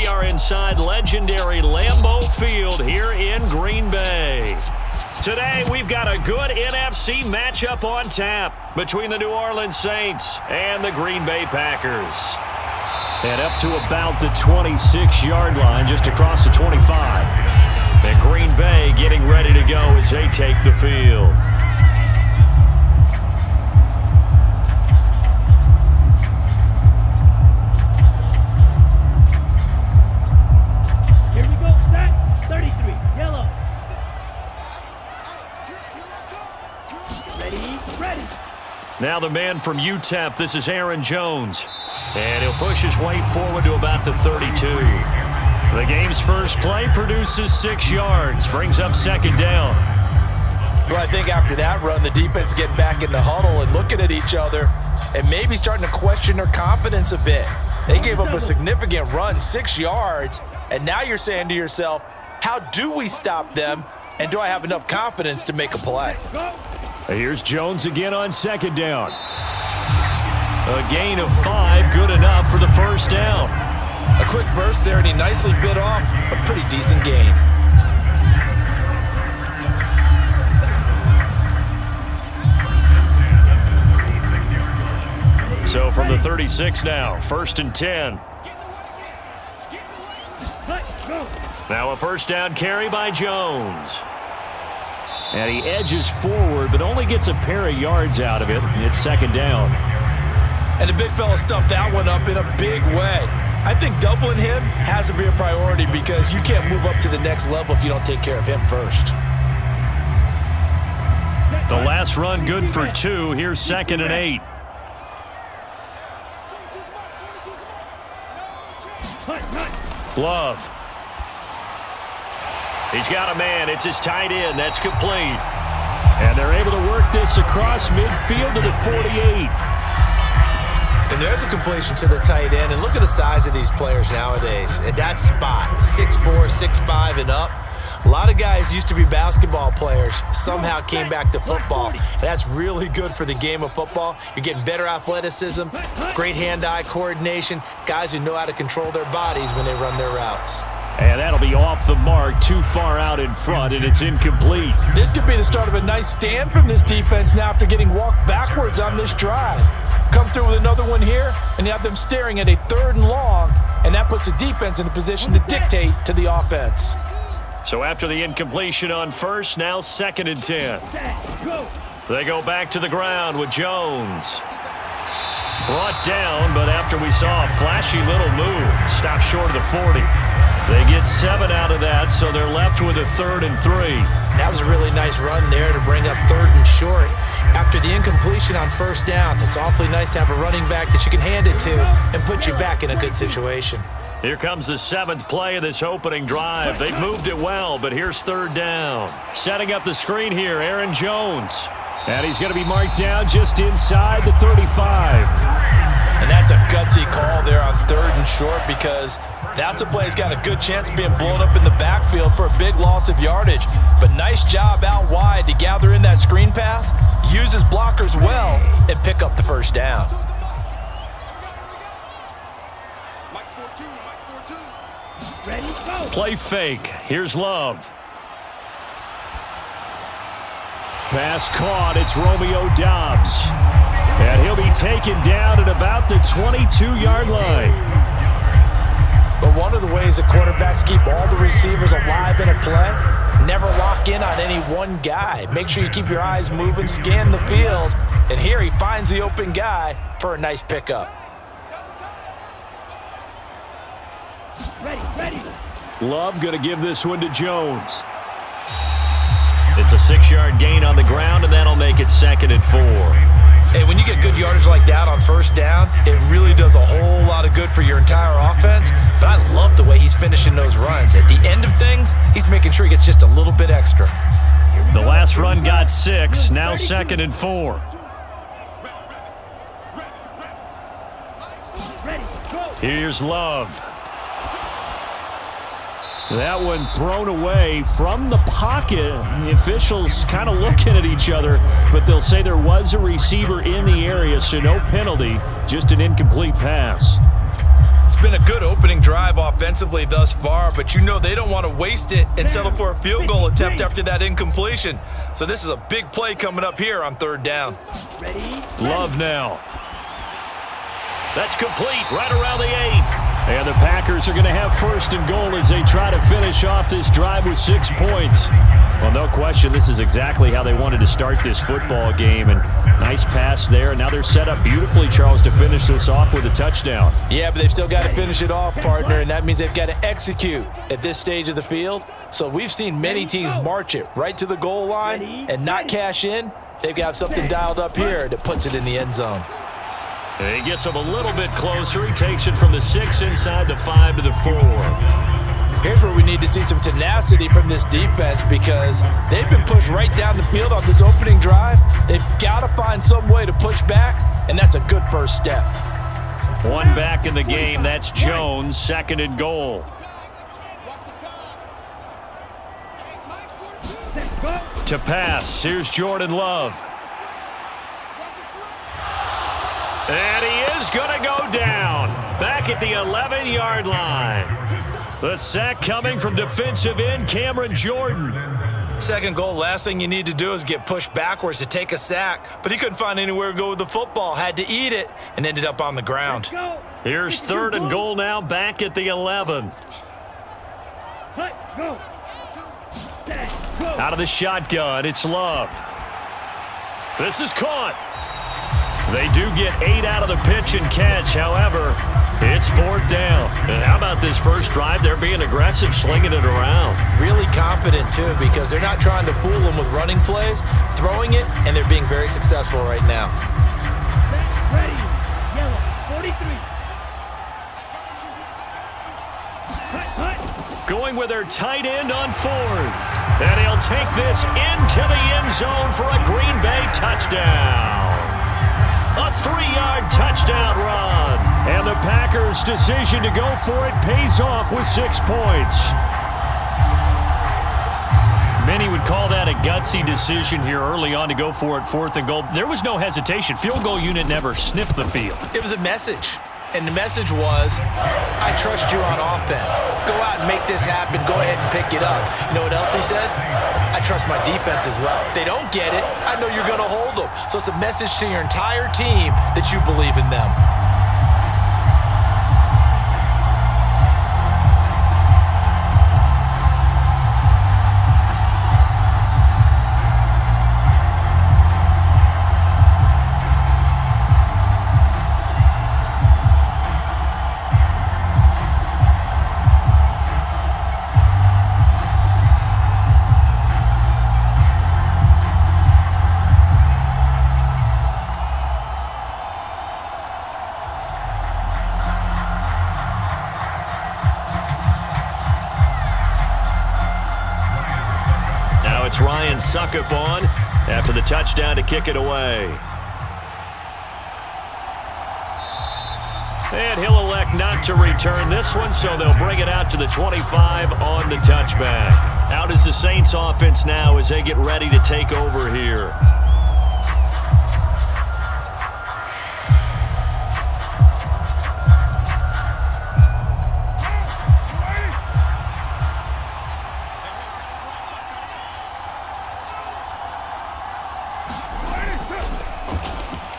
are inside legendary Lambeau Field here in Green Bay. Today, we've got a good NFC matchup on tap between the New Orleans Saints and the Green Bay Packers. And up to about the 26-yard line, just across the 25. And Green Bay getting ready to go as they take the field. Here we go, set, 33, yellow. Ready. Now the man from UTEP, this is Aaron Jones. And he'll push his way forward to about the 32. The game's first play produces 6 yards, brings up second down. Well, I think after that run, the defense is getting back in the huddle and looking at each other and maybe starting to question their confidence a bit. They gave up a significant run, 6 yards, and now you're saying to yourself, how do we stop them, and do I have enough confidence to make a play? Here's Jones again on second down. A gain of 5, good enough for the first down. A quick burst there, and he nicely bit off a pretty decent gain. So from the 36 now, first and 10. Now a first down carry by Jones. And he edges forward, but only gets a pair of yards out of it. It's second down. And the big fella stuffed that one up in a big way. I think doubling him has to be a priority because you can't move up to the next level if you don't take care of him first. The last run good for 2. Here's second and 8. Love. He's got a man. It's his tight end. That's complete. And they're able to work this across midfield to the 48. And there's a completion to the tight end. And look at the size of these players nowadays. At that spot, 6'4", 6'5", and up. A lot of guys used to be basketball players, somehow came back to football. And that's really good for the game of football. You're getting better athleticism, great hand-eye coordination, guys who know how to control their bodies when they run their routes. And that'll be off the mark, too far out in front, and it's incomplete. This could be the start of a nice stand from this defense now after getting walked backwards on this drive. Come through with another one here, and you have them staring at a 3rd and long, and that puts the defense in a position to dictate to the offense. So after the incompletion on first, now second and 10. They go back to the ground with Jones. Brought down, but after we saw a flashy little move, stopped short of the 40. They get 7 out of that, so they're left with a 3rd and 3. That was a really nice run there to bring up 3rd and short. After the incompletion on first down, it's awfully nice to have a running back that you can hand it to and put you back in a good situation. Here comes the 7th play of this opening drive. They've moved it well, but here's 3rd down. Setting up the screen here, Aaron Jones. And he's going to be marked down just inside the 35. And that's a gutsy call there on 3rd and short because that's a play that's got a good chance of being blown up in the backfield for a big loss of yardage. But nice job out wide to gather in that screen pass, use his blockers well, and pick up the first down. Play fake. Here's Love. Pass caught. It's Romeo Doubs. And he'll be taken down at about the 22-yard line. But one of the ways that quarterbacks keep all the receivers alive in a play, never lock in on any one guy. Make sure you keep your eyes moving, scan the field. And here he finds the open guy for a nice pickup. Ready. Love going to give this one to Jones. It's a 6-yard gain on the ground, and that'll make it 2nd and 4. Hey, when you get good yardage like that on first down, it really does a whole lot of good for your entire offense. But I love the way he's finishing those runs. At the end of things, he's making sure he gets just a little bit extra. The last run got 6, now 2nd and 4. Here's Love. That one thrown away from the pocket. The officials kind of looking at each other, but they'll say there was a receiver in the area, so no penalty, just an incomplete pass. been a good opening drive offensively thus far, but you know they don't want to waste it and settle for a field goal attempt after that incompletion. So this is a big play coming up here on 3rd down. Love now. That's complete right around the 8. And the Packers are going to have 1st and goal as they try to finish off this drive with 6 points. Well, no question, this is exactly how they wanted to start this football game. And nice pass there. Now they're set up beautifully, Charles, to finish this off with a touchdown. Yeah, but they've still got to finish it off, partner, and that means they've got to execute at this stage of the field. So we've seen many teams march it right to the goal line and not cash in. They've got something dialed up here that puts it in the end zone. He gets him a little bit closer. He takes it from the 6 inside the 5 to the 4. Here's where we need to see some tenacity from this defense because they've been pushed right down the field on this opening drive. They've got to find some way to push back, and that's a good first step. One back in the game. That's Jones, 2nd and goal. To pass, here's Jordan Love. And he is going to go down. Back at the 11-yard line. The sack coming from defensive end Cameron Jordan. 2nd goal, last thing you need to do is get pushed backwards to take a sack. But he couldn't find anywhere to go with the football. Had to eat it and ended up on the ground. Here's 3rd and goal now, back at the 11. Out of the shotgun, it's Love. This is caught. They do get 8 out of the pitch and catch. However, it's 4th down. And how about this first drive? They're being aggressive, slinging it around. Really confident, too, because they're not trying to fool them with running plays, throwing it, and they're being very successful right now. Ready. Yellow. 43. Going with their tight end on 4th. And he'll take this into the end zone for a Green Bay touchdown. A 3-yard touchdown run. And the Packers' decision to go for it pays off with 6 points. Many would call that a gutsy decision here early on to go for it 4th and goal. There was no hesitation. Field goal unit never sniffed the field. It was a message. And the message was, I trust you on offense. Go out and make this happen. Go ahead and pick it up. You know what else he said? I trust my defense as well. If they don't get it, I know you're going to hold them. So it's a message to your entire team that you believe in them. Suckup on after the touchdown to kick it away. And he'll elect not to return this one, so they'll bring it out to the 25 on the touchback. Out is the Saints offense now as they get ready to take over here.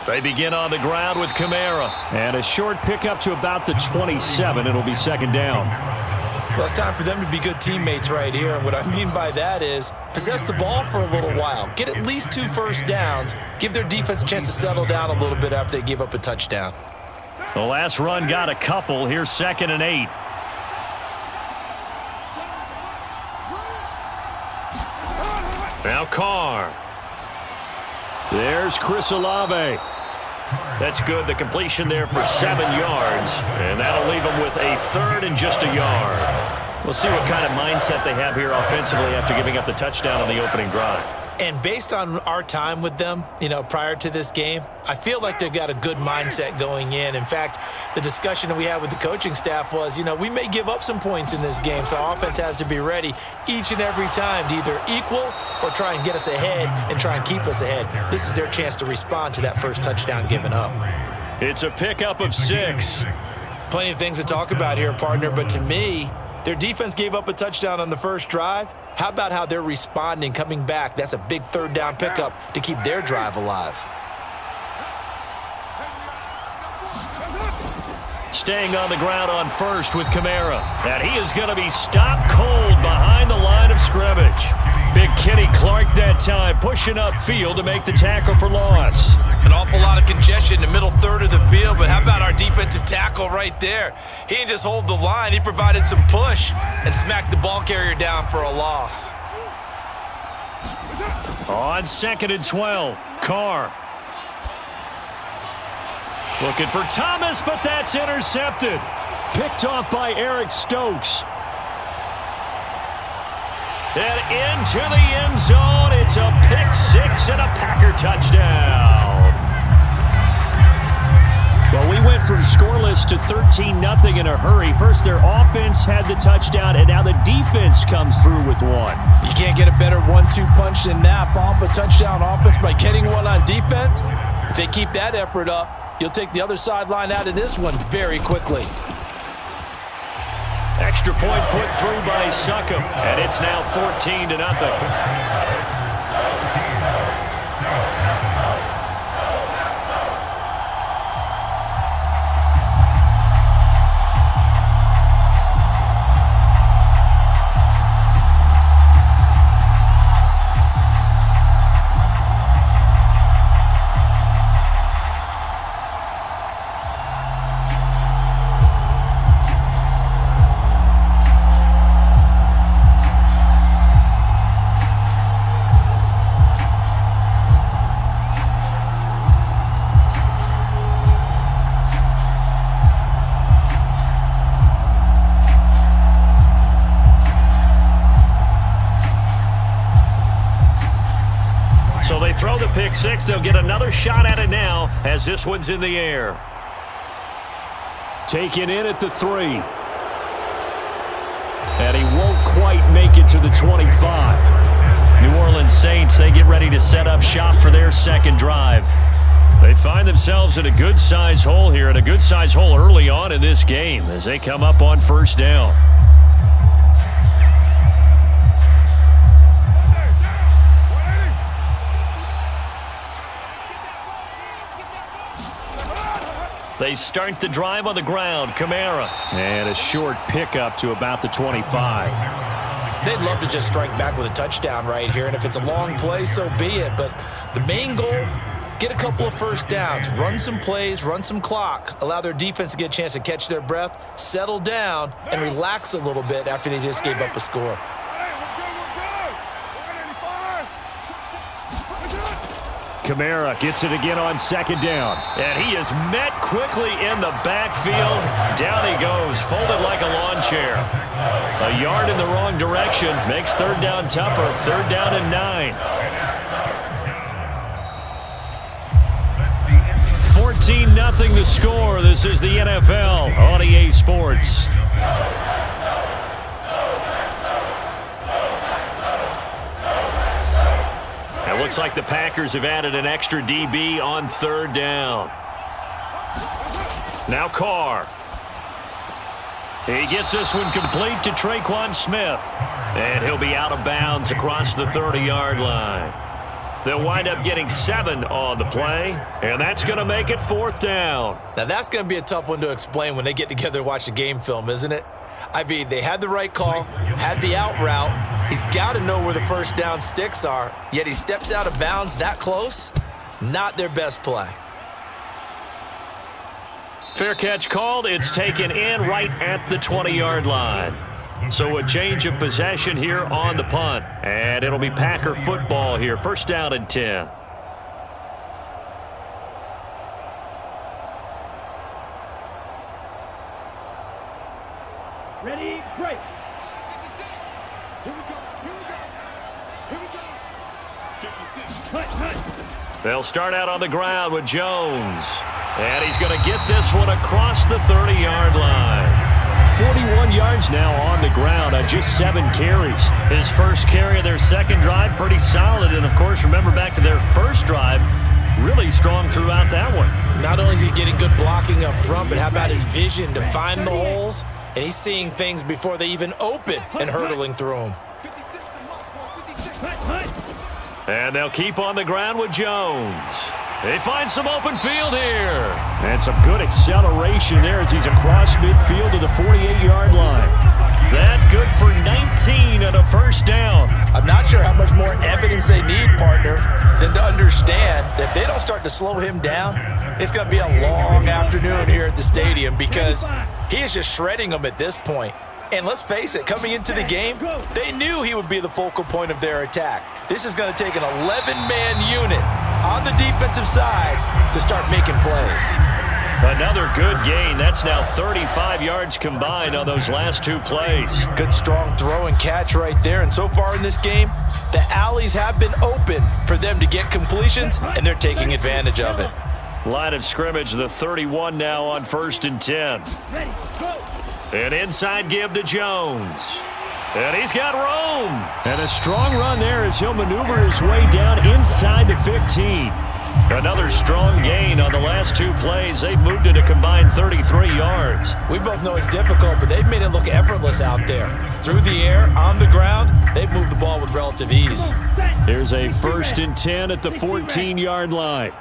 They begin on the ground with Kamara. And a short pickup to about the 27. It'll be 2nd down. Well, it's time for them to be good teammates right here. And what I mean by that is possess the ball for a little while. Get at least 2 first downs. Give their defense a chance to settle down a little bit after they give up a touchdown. The last run got a couple. Here's 2nd and 8. Now Carr. There's Chris Olave. That's good. The completion there for 7 yards. And that'll leave them with a 3rd and just a yard. We'll see what kind of mindset they have here offensively after giving up the touchdown on the opening drive. And based on our time with them, prior to this game, I feel like they've got a good mindset going in. In fact, the discussion that we had with the coaching staff was, we may give up some points in this game, so our offense has to be ready each and every time to either equal or try and get us ahead and try and keep us ahead. This is their chance to respond to that first touchdown given up. It's a pickup of 6. Plenty of things to talk about here, partner, but to me, their defense gave up a touchdown on the first drive. How about how they're responding, coming back? That's a big third down pickup to keep their drive alive. Staying on the ground on first with Kamara. And he is going to be stopped cold behind the line of scrimmage. Big Kenny Clark that time pushing upfield to make the tackle for loss. An awful lot of congestion in the middle third of the field, but how about our defensive tackle right there? He didn't just hold the line, he provided some push and smacked the ball carrier down for a loss. On 2nd and 12, Carr. Looking for Thomas, but that's intercepted. Picked off by Eric Stokes. And into the end zone, it's a pick six and a Packer touchdown. Well, we went from scoreless to 13-0 in a hurry. First, their offense had the touchdown, and now the defense comes through with one. You can't get a better 1-2 punch than that. Follow up a touchdown offense by getting one on defense. If they keep that effort up, you'll take the other sideline out of this one very quickly. Extra point put through by Succop, and it's now 14-0. So they throw the pick six. They'll get another shot at it now as this one's in the air. Taken in at the 3. And he won't quite make it to the 25. New Orleans Saints, they get ready to set up shop for their second drive. They find themselves in a good-sized hole here, and a good-sized hole early on in this game as they come up on first down. They start the drive on the ground. Kamara. And a short pickup to about the 25. They'd love to just strike back with a touchdown right here, and if it's a long play, so be it. But the main goal, get a couple of first downs, run some plays, run some clock, allow their defense to get a chance to catch their breath, settle down, and relax a little bit after they just gave up a score. Kamara gets it again on second down. And he is met quickly in the backfield. Down he goes, folded like a lawn chair. A yard in the wrong direction makes third down tougher. 3rd down and 9. 14-0 the score. This is the NFL on EA Sports. It looks like the Packers have added an extra DB on 3rd down. Now Carr. He gets this one complete to Traquan Smith. And he'll be out of bounds across the 30-yard line. They'll wind up getting 7 on the play, and that's going to make it 4th down. Now that's going to be a tough one to explain when they get together and watch the game film, isn't it? I mean, they had the right call, had the out route. He's got to know where the first down sticks are, yet he steps out of bounds that close. Not their best play. Fair catch called. It's taken in right at the 20-yard line. So a change of possession here on the punt. And it'll be Packer football here. 1st down and 10. Ready, break. They'll start out on the ground with Jones. And he's going to get this one across the 30-yard line. 41 yards now on the ground on just 7 carries. His first carry of their second drive, pretty solid. And, of course, remember back to their first drive, really strong throughout that one. Not only is he getting good blocking up front, but how about his vision to find the holes? And he's seeing things before they even open and hurdling through them. And they'll keep on the ground with Jones. They find some open field here. And some good acceleration there as he's across midfield to the 48-yard line. That good for 19 and a first down. I'm not sure how much more evidence they need, partner, than to understand that if they don't start to slow him down, it's going to be a long afternoon here at the stadium because he is just shredding them at this point. And let's face it, coming into the game, they knew he would be the focal point of their attack. This is going to take an 11-man unit on the defensive side to start making plays. Another good gain. That's now 35 yards combined on those last two plays. Good strong throw and catch right there. And so far in this game, the alleys have been open for them to get completions, and they're taking advantage of it. Line of scrimmage, the 31 now on 1st and 10. An inside give to Jones. And he's got room. And a strong run there as he'll maneuver his way down inside the 15. Another strong gain on the last two plays. They've moved it a combined 33 yards. We both know it's difficult, but they've made it look effortless out there. Through the air, on the ground, they've moved the ball with relative ease. Here's a 1st and 10 at the 14-yard line.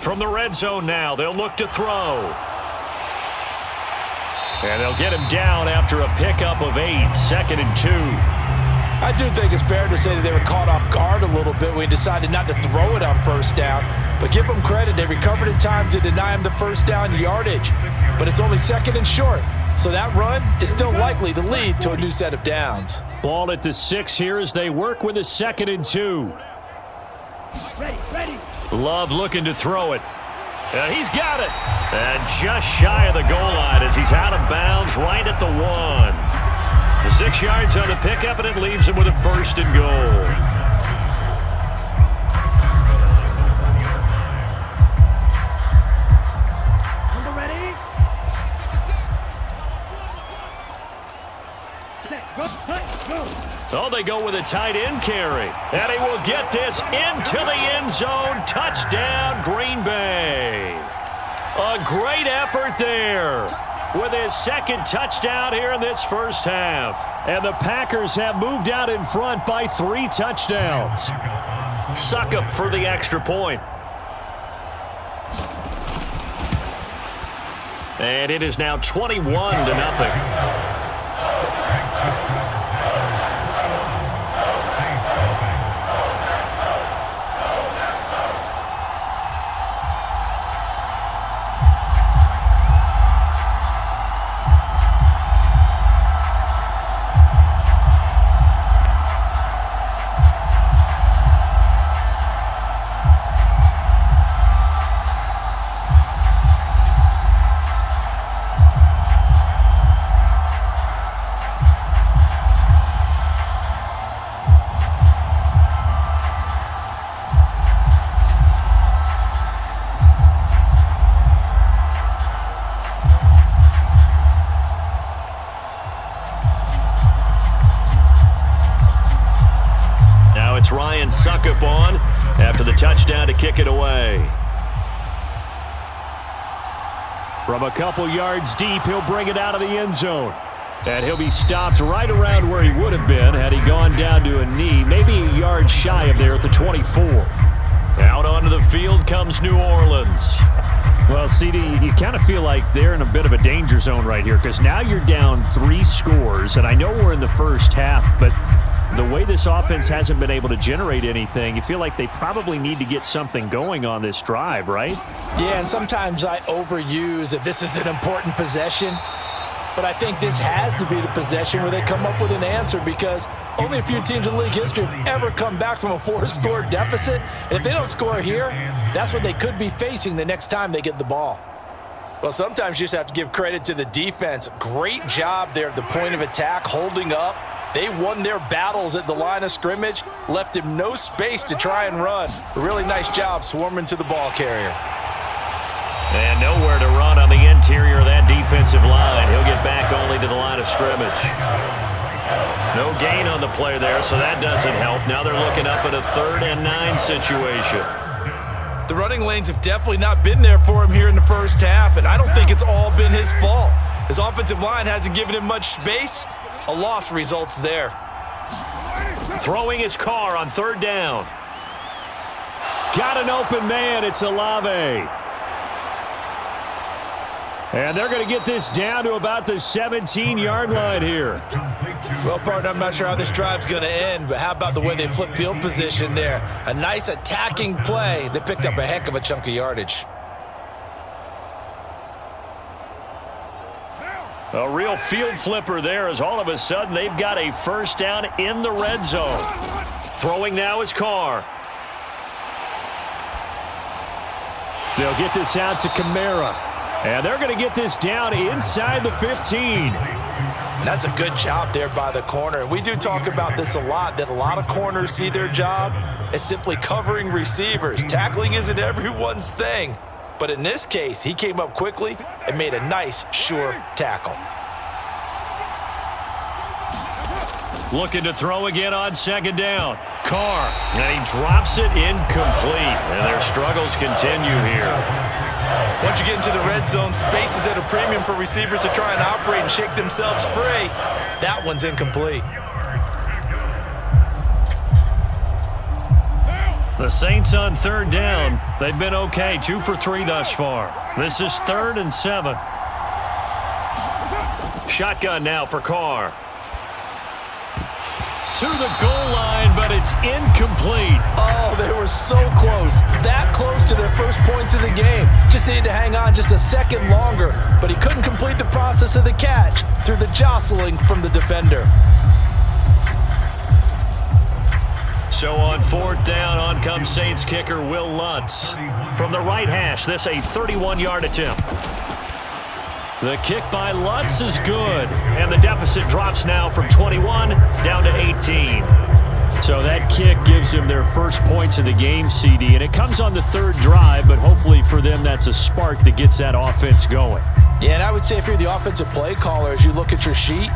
From the red zone now, they'll look to throw. And they'll get him down after a pickup of 8, 2nd and 2. I do think it's fair to say that they were caught off guard a little bit when he decided not to throw it on 1st down. But give them credit, they recovered in time to deny him the 1st down yardage. But it's only 2nd and short, so that run is still likely to lead to a new set of downs. Ball at the 6 here as they work with a 2nd and 2. Ready. Love looking to throw it. And he's got it. And just shy of the goal line as he's out of bounds right at the 1. The 6 yards on the pickup, and it leaves him with a 1st and goal. Number ready. Go. Oh, they go with a tight end carry. And he will get this into the end zone. Touchdown, Green Bay. A great effort there with his 2nd touchdown here in this first half. And the Packers have moved out in front by 3 touchdowns. Suckup for the extra point. And it is now 21-0. It's Ryan Suckup on after the touchdown to kick it away. From a couple yards deep, he'll bring it out of the end zone. And he'll be stopped right around where he would have been had he gone down to a knee, maybe a yard shy of there at the 24. Out onto the field comes New Orleans. Well, CD, you kind of feel like they're in a bit of a danger zone right here because now you're down 3 scores, and I know we're in the first half, but the way this offense hasn't been able to generate anything, you feel like they probably need to get something going on this drive, right? Yeah, and sometimes I overuse that this is an important possession, but I think this has to be the possession where they come up with an answer because only a few teams in league history have ever come back from a 4-score deficit, and if they don't score here, that's what they could be facing the next time they get the ball. Well, sometimes you just have to give credit to the defense. Great job there at the point of attack, holding up. They won their battles at the line of scrimmage, left him no space to try and run. A really nice job swarming to the ball carrier. And nowhere to run on the interior of that defensive line. He'll get back only to the line of scrimmage. No gain on the play there, so that doesn't help. Now they're looking up at a 3rd and 9 situation. The running lanes have definitely not been there for him here in the first half, and I don't think it's all been his fault. His offensive line hasn't given him much space. A loss results there. Throwing his Carr on 3rd down. Got an open man. It's Lambeau. And they're going to get this down to about the 17-yard line here. Well, partner, I'm not sure how this drive's going to end, but how about the way they flip field position there? A nice attacking play. They picked up a heck of a chunk of yardage. A real field flipper there, as all of a sudden they've got a 1st down in the red zone. Throwing now is Carr. They'll get this out to Kamara. And they're going to get this down inside the 15. That's a good job there by the corner. We do talk about this a lot, that a lot of corners see their job as simply covering receivers. Tackling isn't everyone's thing. But in this case, he came up quickly and made a nice, sure tackle. Looking to throw again on 2nd down. Carr, and he drops it incomplete. And their struggles continue here. Once you get into the red zone, space is at a premium for receivers to try and operate and shake themselves free. That one's incomplete. The Saints on 3rd down. They've been okay, 2 for 3 thus far. This is 3rd and 7. Shotgun now for Carr. To the goal line, but it's incomplete. Oh, they were so close. That close to their first points of the game. Just needed to hang on just a second longer, but he couldn't complete the process of the catch through the jostling from the defender. So on 4th down, on comes Saints kicker Will Lutz. From the right hash, this a 31-yard attempt. The kick by Lutz is good, and the deficit drops now from 21 down to 18. So that kick gives them their first points of the game, CD, and it comes on the 3rd drive, but hopefully for them that's a spark that gets that offense going. Yeah, and I would say if you're the offensive play caller, as you look at your sheet,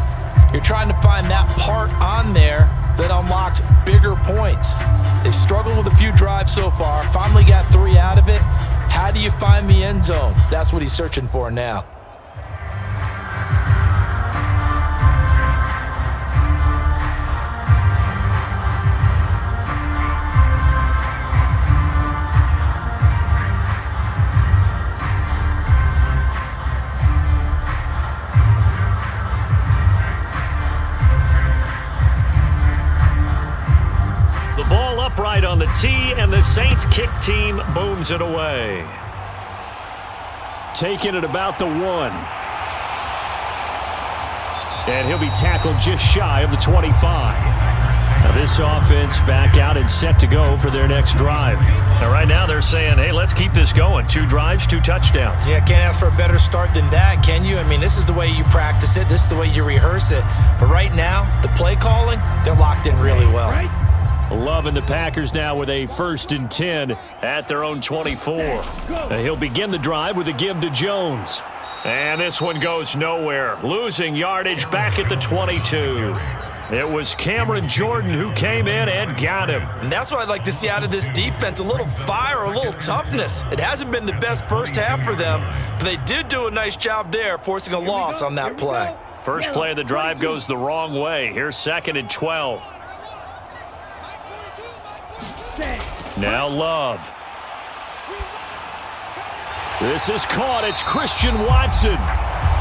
you're trying to find that part on there that unlocks bigger points. They've struggled with a few drives so far, finally got 3 out of it. How do you find the end zone? That's what he's searching for now. Upright on the tee, and the Saints kick team booms it away. Taking it about the 1. And he'll be tackled just shy of the 25. Now this offense back out and set to go for their next drive. Now right now they're saying, hey, let's keep this going. 2 drives, 2 touchdowns. Yeah, can't ask for a better start than that, can you? I mean, this is the way you practice it. This is the way you rehearse it. But right now, the play calling, they're locked in really well. Loving the Packers now with a 1st and 10 at their own 24. He'll begin the drive with a give to Jones. And this one goes nowhere. Losing yardage back at the 22. It was Cameron Jordan who came in and got him. And that's what I'd like to see out of this defense, a little fire, a little toughness. It hasn't been the best first half for them, but they did do a nice job there, forcing a loss on that play. First play of the drive goes the wrong way. Here's 2nd and 12. Now Love. This is caught. It's Christian Watson.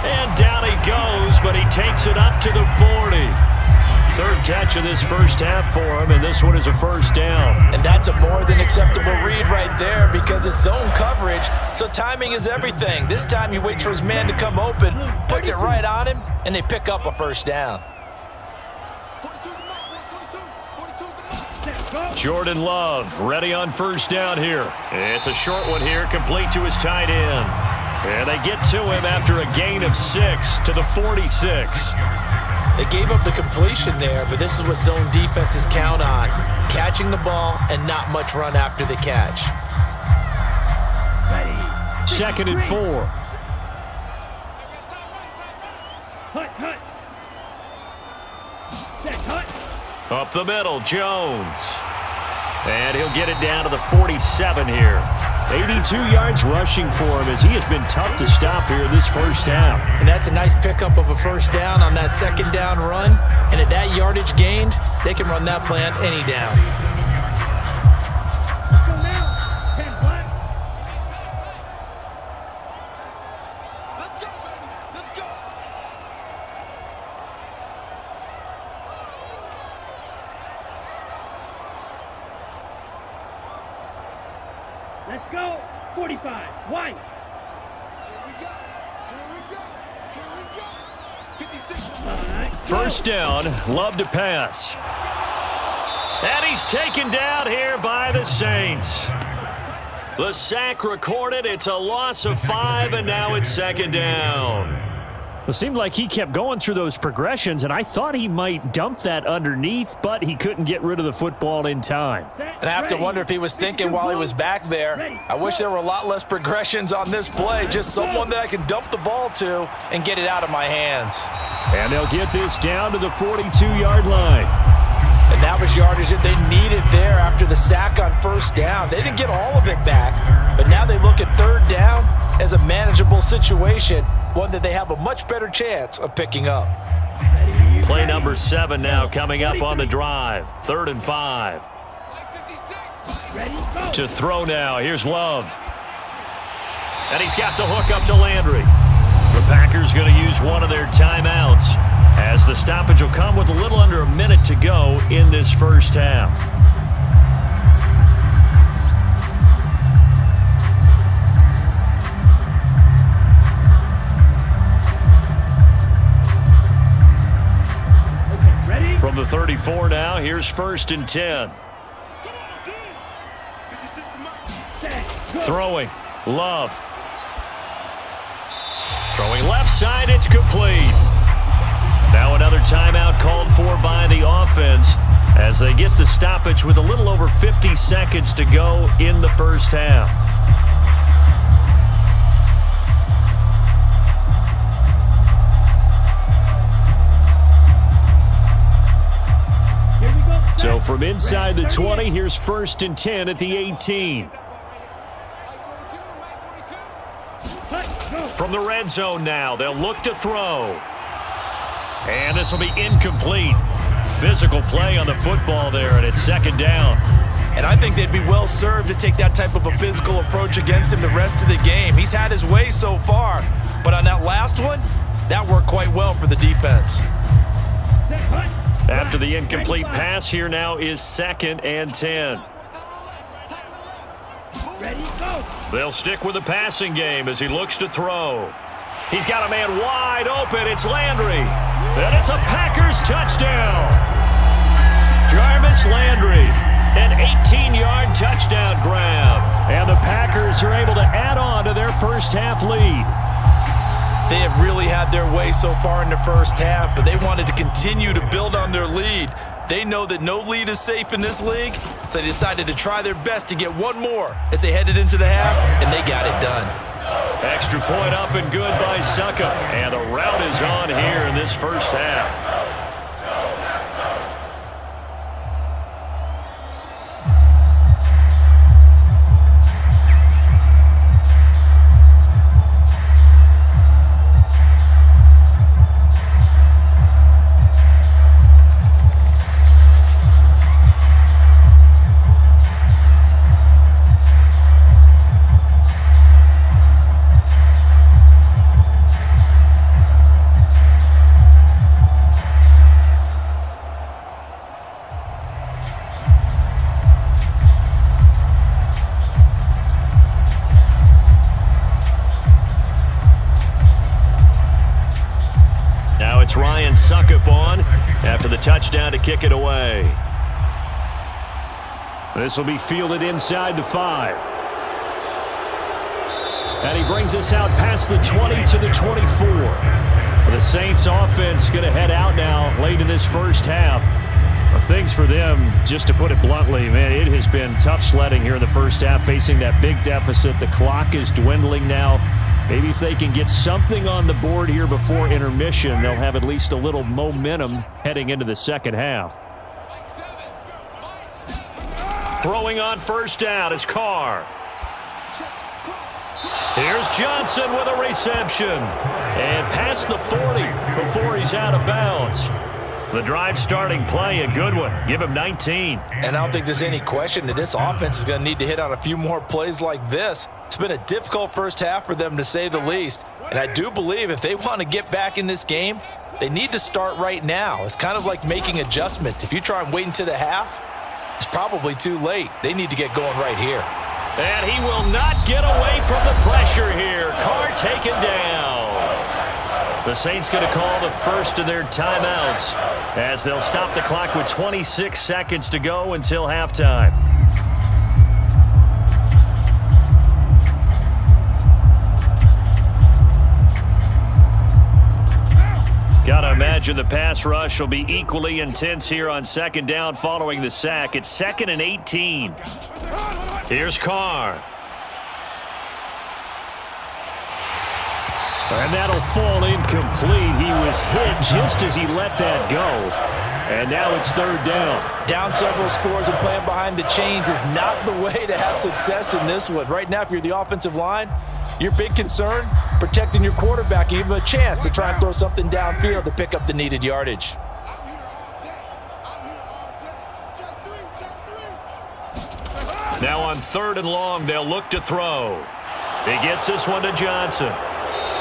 And down he goes, but he takes it up to the 40. 3rd catch of this first half for him, and this one is a 1st down. And that's a more than acceptable read right there because it's zone coverage, so timing is everything. This time he waits for his man to come open, puts it right on him, and they pick up a 1st down. Jordan Love ready on 1st down here. It's a short one here, complete to his tight end. And they get to him after a gain of 6 to the 46. They gave up the completion there, but this is what zone defenses count on. Catching the ball and not much run after the catch. 2nd and 4. Up the middle, Jones. And he'll get it down to the 47 here. 82 yards rushing for him as he has been tough to stop here this first half. And that's a nice pickup of a first down on that second down run. And at that yardage gained, they can run that play on any down. Let's go now. 10 black. Let's go, baby. Let's go. Let's go. 45. White. Here we go. Here we go. Here we go. 56. All right. First down, Love to pass. And he's taken down here by the Saints. The sack recorded. It's a loss of 5, and now it's second down. It seemed like he kept going through those progressions, and I thought he might dump that underneath, but he couldn't get rid of the football in time. And I have to wonder if he was thinking while he was back there, I wish there were a lot less progressions on this play, just someone that I can dump the ball to and get it out of my hands. And they'll get this down to the 42-yard line. And that was yardage that they needed there after the sack on first down. They didn't get all of it back, but now they look at third down as a manageable situation, one that they have a much better chance of picking up. Play number 7 now coming up on the drive. 3rd and 5. Ready, go. To throw now. Here's Love. And he's got the hook up to Landry. The Packers going to use one of their timeouts as the stoppage will come with a little under a minute to go in this first half. Okay, ready? From the 34 now, here's 1st and 10. Set, go. Throwing. Love. Throwing left side, it's complete. Now another timeout called for by the offense as they get the stoppage with a little over 50 seconds to go in the first half. Here we go. So from inside the 20, here's 1st and 10 at the 18. Cut, go. From the red zone now, they'll look to throw. And this will be incomplete. Physical play on the football there, and it's 2nd down. And I think they'd be well served to take that type of a physical approach against him the rest of the game. He's had his way so far, but on that last one, that worked quite well for the defense. Set, cut. After the incomplete pass, here now is 2nd and 10. Ready, go. They'll stick with the passing game as he looks to throw. He's got a man wide open. It's Landry. And it's a Packers touchdown. Jarvis Landry, an 18-yard touchdown grab. And the Packers are able to add on to their first half lead. They have really had their way so far in the first half, but they wanted to continue to build on their lead. They know that no lead is safe in this league, so they decided to try their best to get one more as they headed into the half, and they got it done. Extra point up and good by Suckup. And the rout is on here in this first half. It's Ryan Suckup on after the touchdown to kick it away. This will be fielded inside the 5. And he brings us out past the 20 to the 24. The Saints offense going to head out now late in this first half. Well, things for them, just to put it bluntly, man, it has been tough sledding here in the first half, facing that big deficit. The clock is dwindling now. Maybe if they can get something on the board here before intermission, they'll have at least a little momentum heading into the second half. Throwing on first down is Carr. Here's Johnson with a reception. And past the 40 before he's out of bounds. The drive starting play, a good one. Give him 19. And I don't think there's any question that this offense is going to need to hit on a few more plays like this. It's been a difficult first half for them, to say the least. And I do believe if they want to get back in this game, they need to start right now. It's kind of like making adjustments. If you try and wait until the half, it's probably too late. They need to get going right here. And he will not get away from the pressure here. Carr taken down. The Saints going to call the first of their timeouts as they'll stop the clock with 26 seconds to go until halftime. Gotta imagine the pass rush will be equally intense here on second down following the sack. It's 2nd and 18. Here's Carr. And that'll fall incomplete. He was hit just as he let that go. And now it's 3rd down. Down several scores and playing behind the chains is not the way to have success in this one. Right now, if you're the offensive line, your big concern, protecting your quarterback and give him a chance to try and throw something downfield to pick up the needed yardage. I'm here all day. I'm here all day. Check 3. Now on 3rd and long, they'll look to throw. He gets this one to Johnson.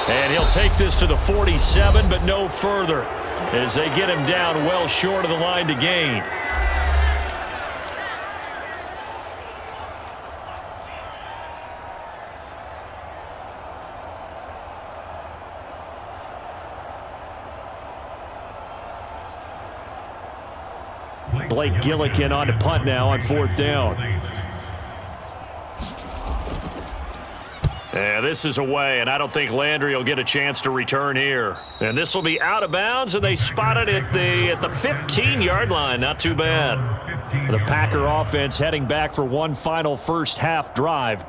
And he'll take this to the 47, but no further as they get him down well short of the line to gain. Blake Gillikin on to punt now on 4th down. Yeah, this is away, and I don't think Landry will get a chance to return here. And this will be out of bounds, and they spot it at the 15-yard line. Not too bad. The Packer offense heading back for one final first half drive.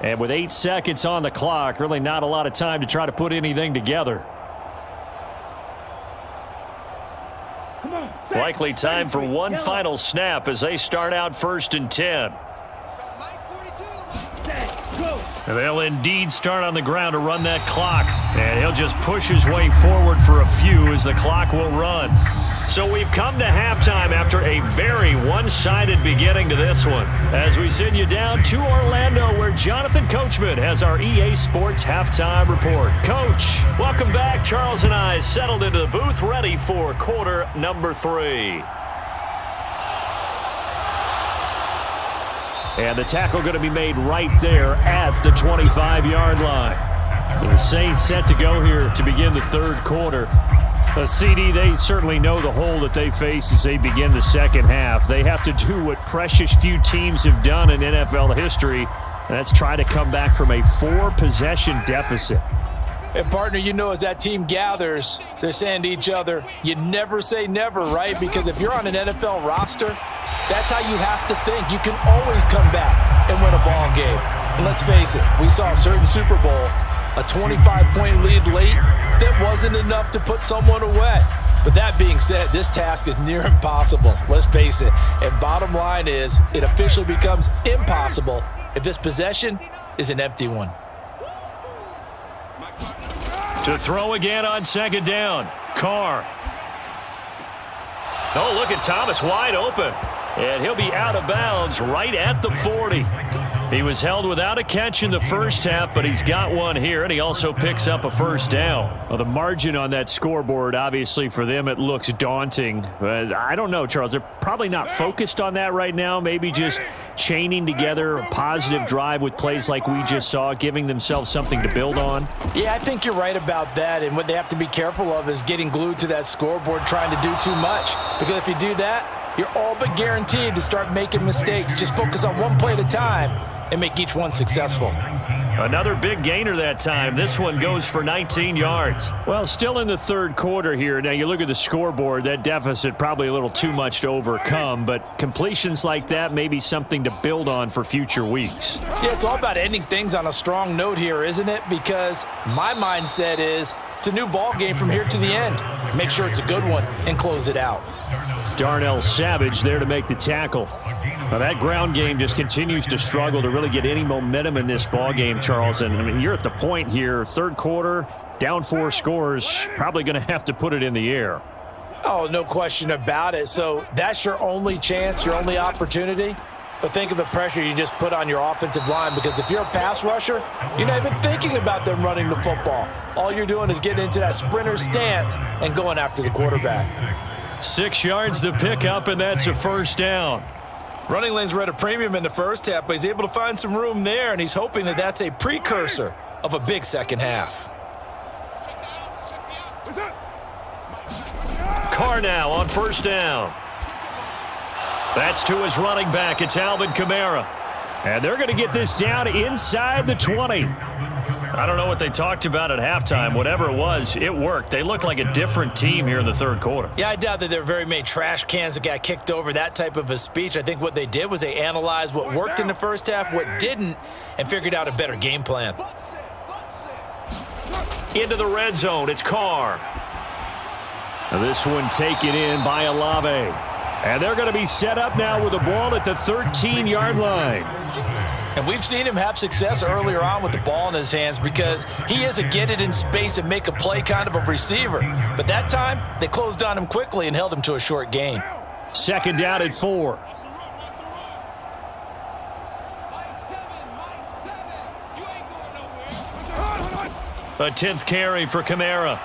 And with 8 seconds on the clock, really not a lot of time to try to put anything together. Likely time for one final snap as they start out 1st and 10. They'll indeed start on the ground to run that clock. And he'll just push his way forward for a few as the clock will run. So we've come to halftime after a very one-sided beginning to this one. As we send you down to Orlando, where Jonathan Coachman has our EA Sports halftime report. Coach, welcome back. Charles and I settled into the booth ready for quarter number 3. And the tackle going to be made right there at the 25-yard line. The Saints set to go here to begin the 3rd quarter. CD, they certainly know the hole that they face as they begin the second half. They have to do what precious few teams have done in NFL history, and that's try to come back from a 4-possession deficit. And, partner, you know, as that team gathers, they're saying to each other, you never say never, right? Because if you're on an NFL roster, that's how you have to think. You can always come back and win a ball game. And let's face it, we saw a certain Super Bowl, a 25-point lead late that wasn't enough to put someone away. But that being said, this task is near impossible. Let's face it. And bottom line is, it officially becomes impossible if this possession is an empty one. To throw again on 2nd down, Carr. Oh, look at Thomas wide open. And he'll be out of bounds right at the 40. He was held without a catch in the first half, but he's got one here, and he also picks up a first down. Well, the margin on that scoreboard, obviously, for them, it looks daunting. But I don't know, Charles. They're probably not focused on that right now. Maybe just chaining together a positive drive with plays like we just saw, giving themselves something to build on. Yeah, I think you're right about that. And what they have to be careful of is getting glued to that scoreboard, trying to do too much. Because if you do that, you're all but guaranteed to start making mistakes. Just focus on one play at a time and make each one successful. Another big gainer that time. This one goes for 19 yards. Well, still in the 3rd quarter here. Now, you look at the scoreboard, that deficit probably a little too much to overcome, but completions like that may be something to build on for future weeks. Yeah, it's all about ending things on a strong note here, isn't it? Because my mindset is it's a new ball game from here to the end. Make sure it's a good one and close it out. Darnell Savage there to make the tackle. Well, that ground game just continues to struggle to really get any momentum in this ball game, Charles. And I mean, you're at the point here, third quarter, down 4 scores, probably going to have to put it in the air. Oh, no question about it. So that's your only chance, your only opportunity. But think of the pressure you just put on your offensive line, because if you're a pass rusher, you're not even thinking about them running the football. All you're doing is getting into that sprinter stance and going after the quarterback. 6 yards to pick up, and that's a first down. Running lanes were at a premium in the first half, but he's able to find some room there, and he's hoping that that's a precursor of a big second half. Carr now on first down. That's to his running back. It's Alvin Kamara. And they're going to get this down inside the 20. I don't know what they talked about at halftime. Whatever it was, it worked. They looked like a different team here in the third quarter. Yeah, I doubt that there were very many trash cans that got kicked over, that type of a speech. I think what they did was they analyzed what worked in the first half, what didn't, and figured out a better game plan. Into the red zone, it's Carr. This one taken in by Lambeau. And they're going to be set up now with the ball at the 13-yard line. And we've seen him have success earlier on with the ball in his hands because he is a get it in space and make a play kind of a receiver. But that time, they closed on him quickly and held him to a short gain. Second down at 4. A 10th carry for Kamara.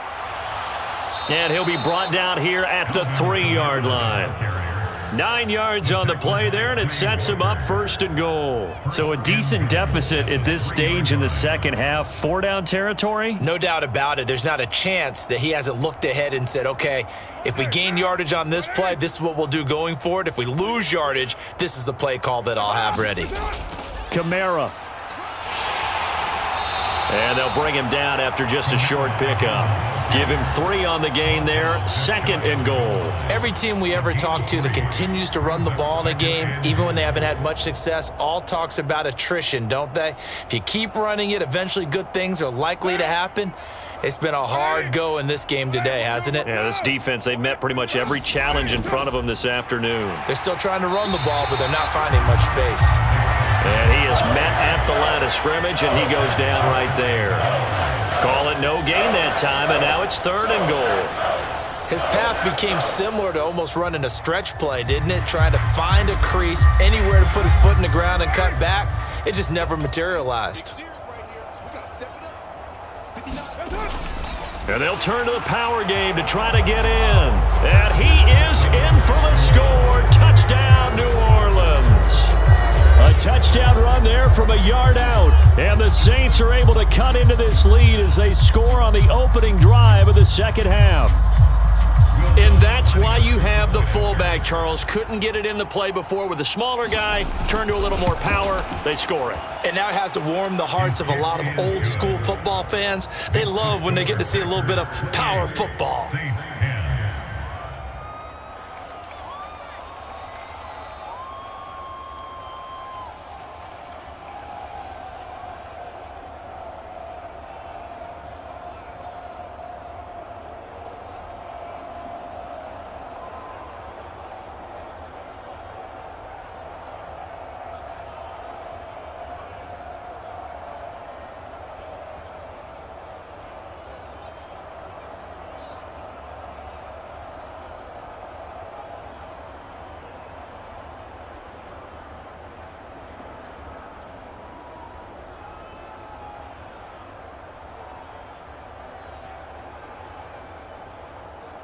And he'll be brought down here at the 3-yard line. 9 yards on the play there, and it sets him up first and goal. So a decent deficit at this stage in the second half. 4-down territory? No doubt about it. There's not a chance that he hasn't looked ahead and said, okay, if we gain yardage on this play, this is what we'll do going forward. If we lose yardage, this is the play call that I'll have ready. Kamara. And they'll bring him down after just a short pickup. Give him 3 on the gain there, second and goal. Every team we ever talk to that continues to run the ball in a game, even when they haven't had much success, all talks about attrition, don't they? If you keep running it, eventually good things are likely to happen. It's been a hard go in this game today, hasn't it? Yeah, this defense, they've met pretty much every challenge in front of them this afternoon. They're still trying to run the ball, but they're not finding much space. And he is met at the line of scrimmage, and he goes down right there. Call it no gain that time, and now it's third and goal. His path became similar to almost running a stretch play, didn't it? Trying to find a crease, anywhere to put his foot in the ground and cut back. It just never materialized. And they'll turn to the power game to try to get in. And he is in for the score. Touchdown, New Orleans. A touchdown run there from a yard out. And the Saints are able to cut into this lead as they score on the opening drive of the second half. And that's why you have the fullback, Charles. Couldn't get it in the play before with the smaller guy. Turn to a little more power. They score it. And now it has to warm the hearts of a lot of old school football fans. They love when they get to see a little bit of power football.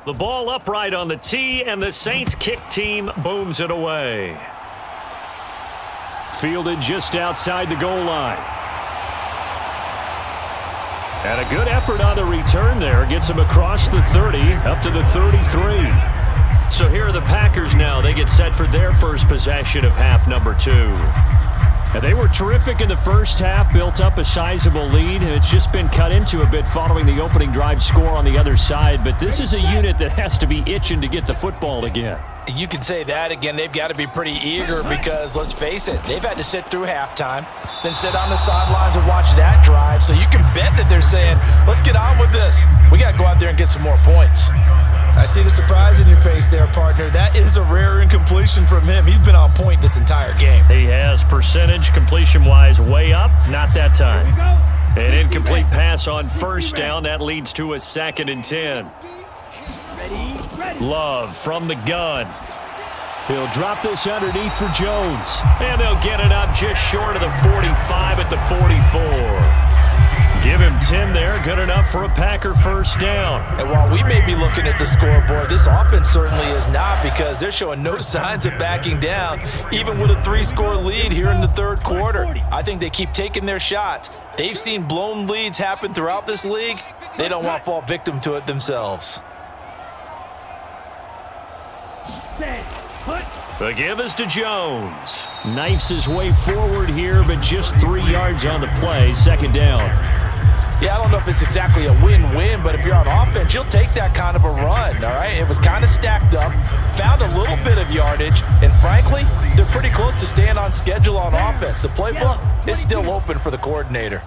The ball upright on the tee, and the Saints kick team booms it away. Fielded just outside the goal line. And a good effort on the return there. Gets him across the 30, up to the 33. So here are the Packers now. They get set for their first possession of half number 2. And they were terrific in the first half, built up a sizable lead, and it's just been cut into a bit following the opening drive score on the other side. But this is a unit that has to be itching to get the football again. You can say that again. They've got to be pretty eager because, let's face it, they've had to sit through halftime, then sit on the sidelines and watch that drive. So you can bet that they're saying, let's get on with this. We got to go out there and get some more points. I see the surprise in your face there, partner. That is a rare incompletion from him. He's been on point this entire game. He has percentage completion-wise way up. Not that time. An incomplete pass on first down. That leads to a 2nd and 10. Love from the gun. He'll drop this underneath for Jones. And they'll get it up just short of the 45 at the 44. Give him 10 there. Good enough for a Packer first down. And while we may be looking at the scoreboard, this offense certainly is not, because they're showing no signs of backing down, even with a 3-score lead here in the third quarter. I think they keep taking their shots. They've seen blown leads happen throughout this league. They don't want to fall victim to it themselves. The give is to Jones. Knifes his way forward here, but just 3 yards on the play. 2nd down. Yeah, I don't know if it's exactly a win-win, but if you're on offense, you'll take that kind of a run, all right? It was kind of stacked up, found a little bit of yardage, and frankly, they're pretty close to staying on schedule on offense. The playbook is still open for the coordinator.